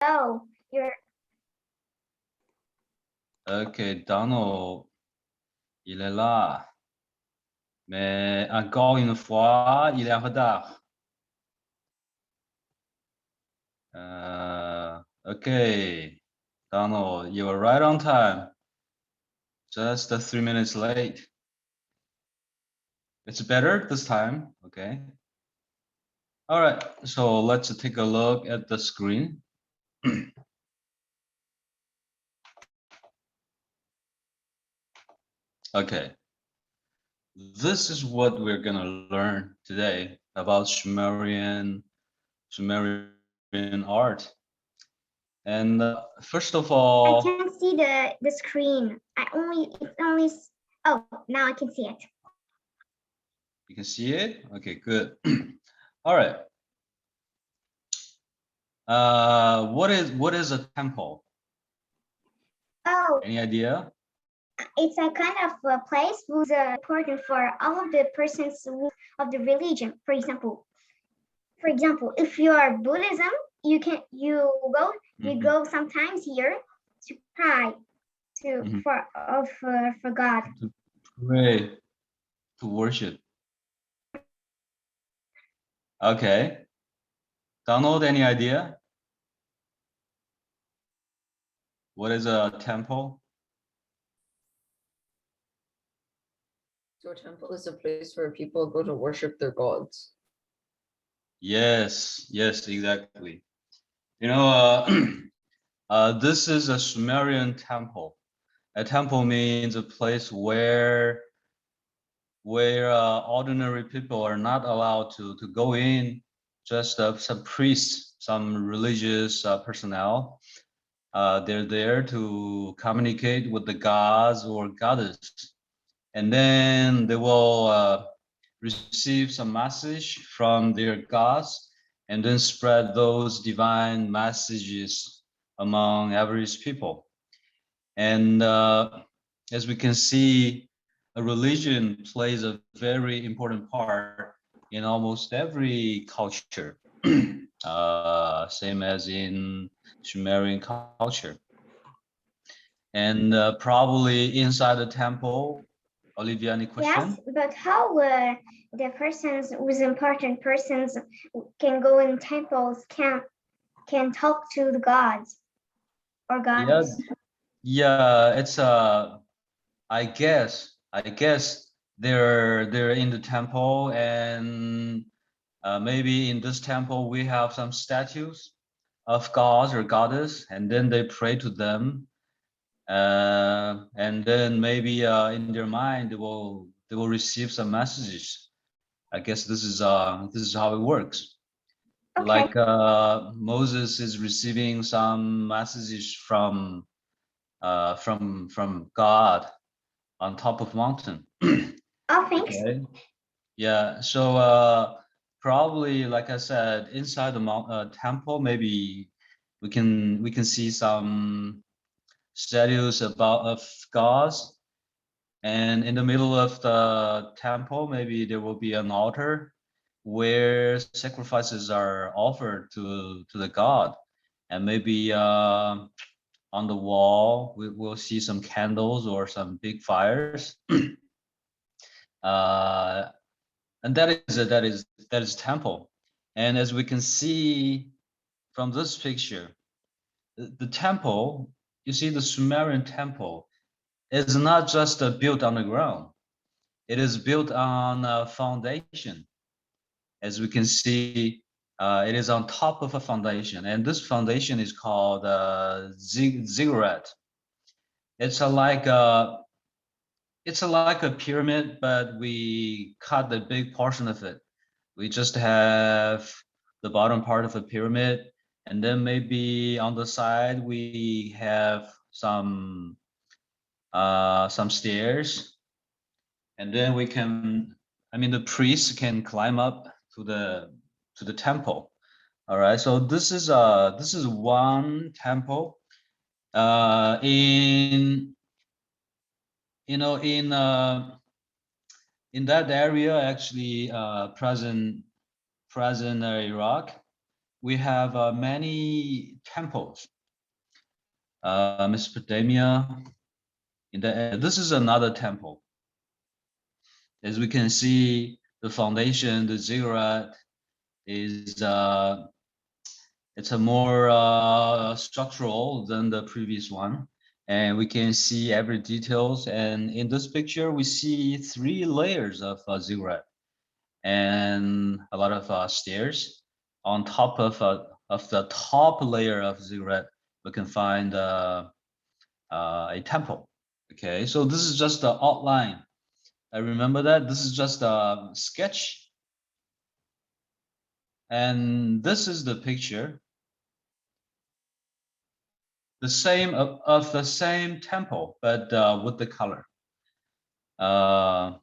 Oh, you're Ok, Donald, il est là. Mais encore une fois, il est en retard. Okay, Donald, you were right on time. Just 3 minutes late. It's better this time, okay? All right, so let's take a look at the screen. Okay, this is what we're gonna learn today about Sumerian art. And first of all, I can't see the screen. Oh, now I can see it. you can see it? Okay, good. All right. What is a temple? Oh, Any idea? it's a kind of a place who's important for all of the persons of the religion. For example, if you are Buddhism, you go sometimes here to pray for God. To pray, to worship. Okay. Donald, any idea? What is a temple? So a temple is a place where people go to worship their gods. Yes, exactly. You know, this is a Sumerian temple. A temple means a place where ordinary people are not allowed to go in. Just some priests, some religious personnel. They're there to communicate with the gods or goddess, and then they will receive some message from their gods, and then spread those divine messages among average people. And as we can see, a religion plays a very important part in almost every culture, same as in Sumerian culture. And probably inside the temple, Olivia, any question? Yes, but how the persons with important persons can go in temples can talk to the gods or goddess? Yeah, it's I guess they're in the temple, and maybe in this temple we have some statues of gods or goddess, and then they pray to them, and then maybe in their mind they will receive some messages. I guess this is how it works. Okay. Like Moses is receiving some messages from God on top of mountain. Oh, thanks. Okay. Yeah. So probably, like I said, inside the temple, maybe we can see some statues of gods, and in the middle of the temple, maybe there will be an altar where sacrifices are offered to the god, and maybe on the wall we will see some candles or some big fires. uh, and that is temple. And as we can see from this picture, the temple, you see the Sumerian temple is not just built on the ground. It is built on a foundation. As we can see, it is on top of a foundation, and this foundation is called ziggurat. It's like a pyramid, but we cut the big portion of it. We just have the bottom part of a pyramid, and then maybe on the side we have some stairs, and then the priests can climb up to the temple. All right, so this is one temple. In you know in that area, actually, present Iraq, we have many temples. Mesopotamia. This is another temple. As we can see, the foundation, the ziggurat, is it's a more structural than the previous one, and we can see every details. And in this picture, we see 3 layers of ziggurat and a lot of stairs. On top of the top layer of ziggurat, we can find a temple. Okay, so this is just the outline. I remember that this is just a sketch, and this is the picture, the same of the same temple, but with the color. On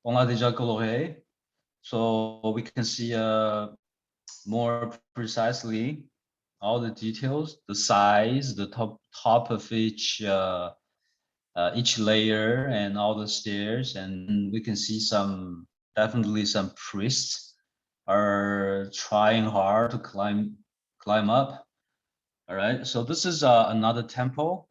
l'a déjà coloré, so we can see more precisely all the details, the size, the top of each layer, and all the stairs, and we can see definitely some priests are trying hard to climb up. All right, so this is another temple.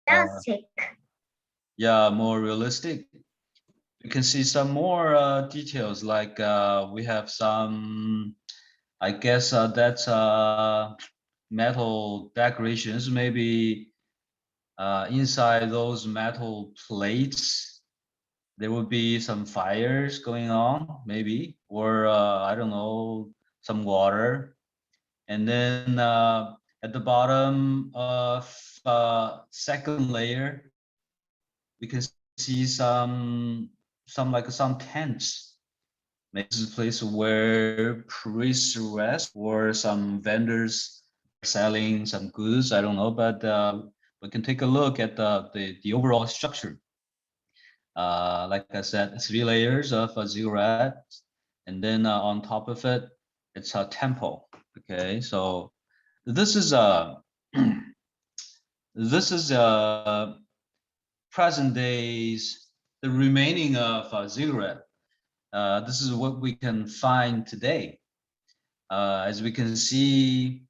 Fantastic. Yeah, more realistic. You can see some more details, like we have some, I guess that's metal decorations, maybe inside those metal plates there will be some fires going on, maybe, or I don't know, some water. And then at the bottom of second layer, we can see some tents. Maybe this is a place where priests rest, or some vendors selling some goods. I don't know, but we can take a look at the overall structure. Like I said, 3 layers of a ziggurat, and then on top of it, it's a temple. Okay, so this is this is present days, the remaining of ziggurat. This is what we can find today. As we can see,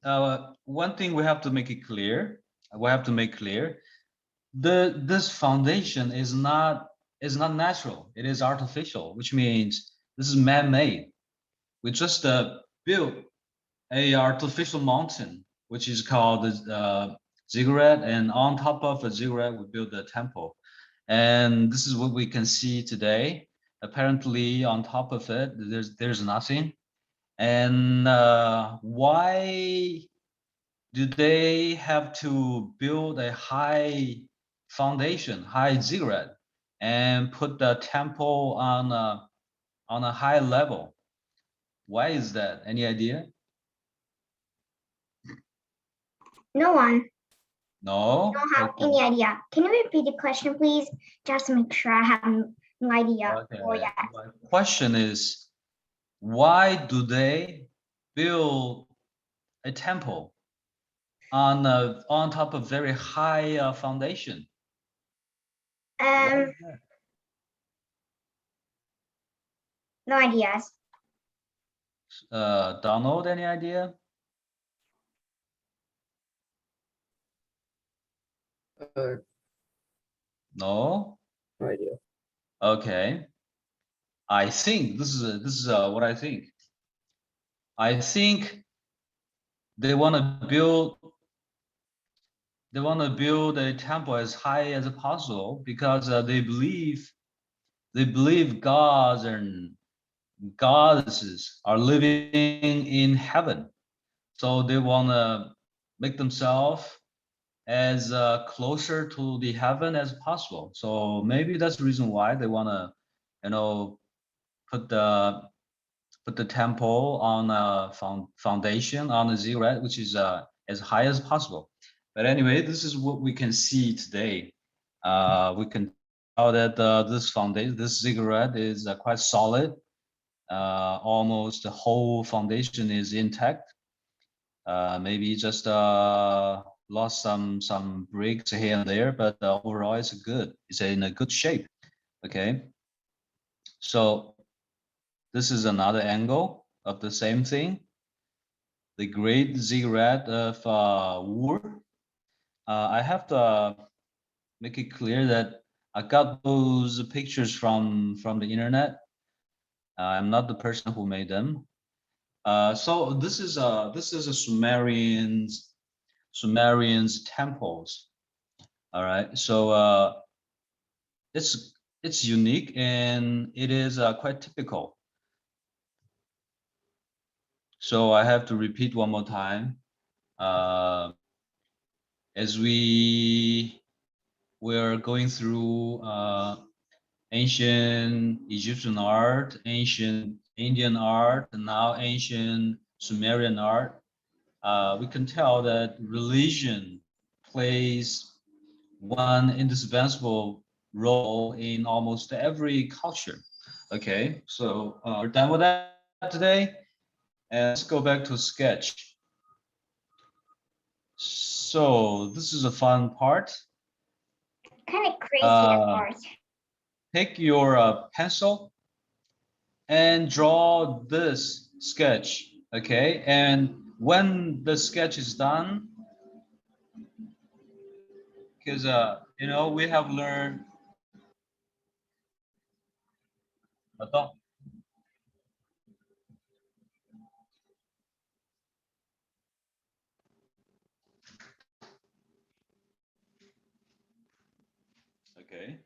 one thing we have to make it clear. We have to make clear, this foundation is not natural. It is artificial, which means this is man-made. We just built a artificial mountain, which is called the ziggurat, and on top of a ziggurat, we built a temple. And this is what we can see today. Apparently, on top of it, there's nothing. And why do they have to build a high foundation, high ziggurat, and put the temple on a high level? Why is that? Any idea? No one. No? Don't have any idea. Can you repeat the question, please? Just to make sure I have no idea. Okay. Oh, yeah. My question is, why do they build a temple on top of very high foundation? No ideas. Donald, any idea? No? No idea. Okay. I think this is what I think. I think they want to build a temple as high as possible, because they believe gods and goddesses are living in heaven. So they want to make themselves as closer to the heaven as possible. So maybe that's the reason why they want to, put the temple on a foundation, on a ziggurat, which is as high as possible. But anyway, this is what we can see today. We can tell that this foundation, this ziggurat, is quite solid. Almost the whole foundation is intact. Maybe just lost some breaks here and there, but overall it's good. It's in a good shape. Okay. So this is another angle of the same thing. The great ziggurat of Ur. I have to make it clear that I got those pictures from the internet. I'm not the person who made them. So this is a Sumerians temples. All right. So it's unique and it is quite typical. So I have to repeat one more time. As we're going through ancient Egyptian art, ancient Indian art, and now ancient Sumerian art, we can tell that religion plays one indispensable role in almost every culture. Okay, so we're done with that today, and let's go back to sketch. So this is a fun part. Kind of crazy at first. Take your pencil and draw this sketch, okay? And when the sketch is done, because you know, we have learned. Attends. Okay.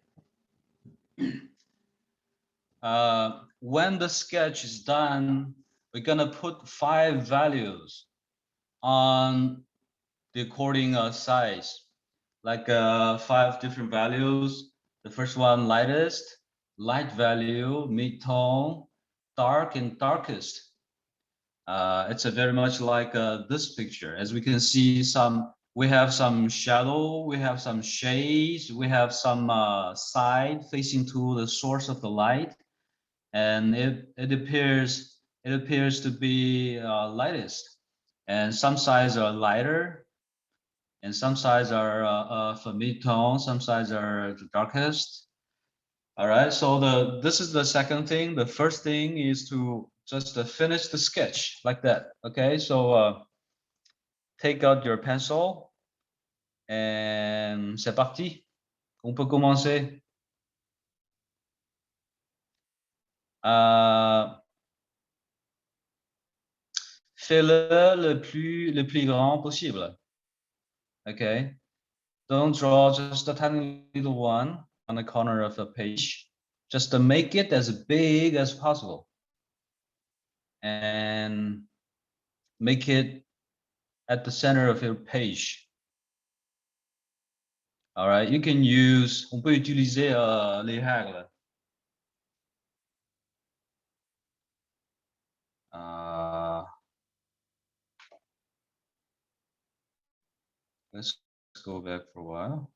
When the sketch is done, we're gonna put 5 values on the according size, like 5 different values. The first one, lightest, light value, mid-tone, dark and darkest. It's a very much like this picture. As we can see, we have some shadow, we have some shades, we have some side facing to the source of the light, and it appears to be lightest, and some sides are lighter, and some sides are for mid-tone, some sides are the darkest. All right, so this is the second thing. The first thing is to just finish the sketch like that. Okay, so take out your pencil and c'est parti. On peut commencer. Euh, Fais-le le plus grand possible. Okay, don't draw just a tiny little one on the corner of the page. Just to make it as big as possible. And make it at the center of your page. All right, you can use, on peut utiliser les règles. Let's go back for a while.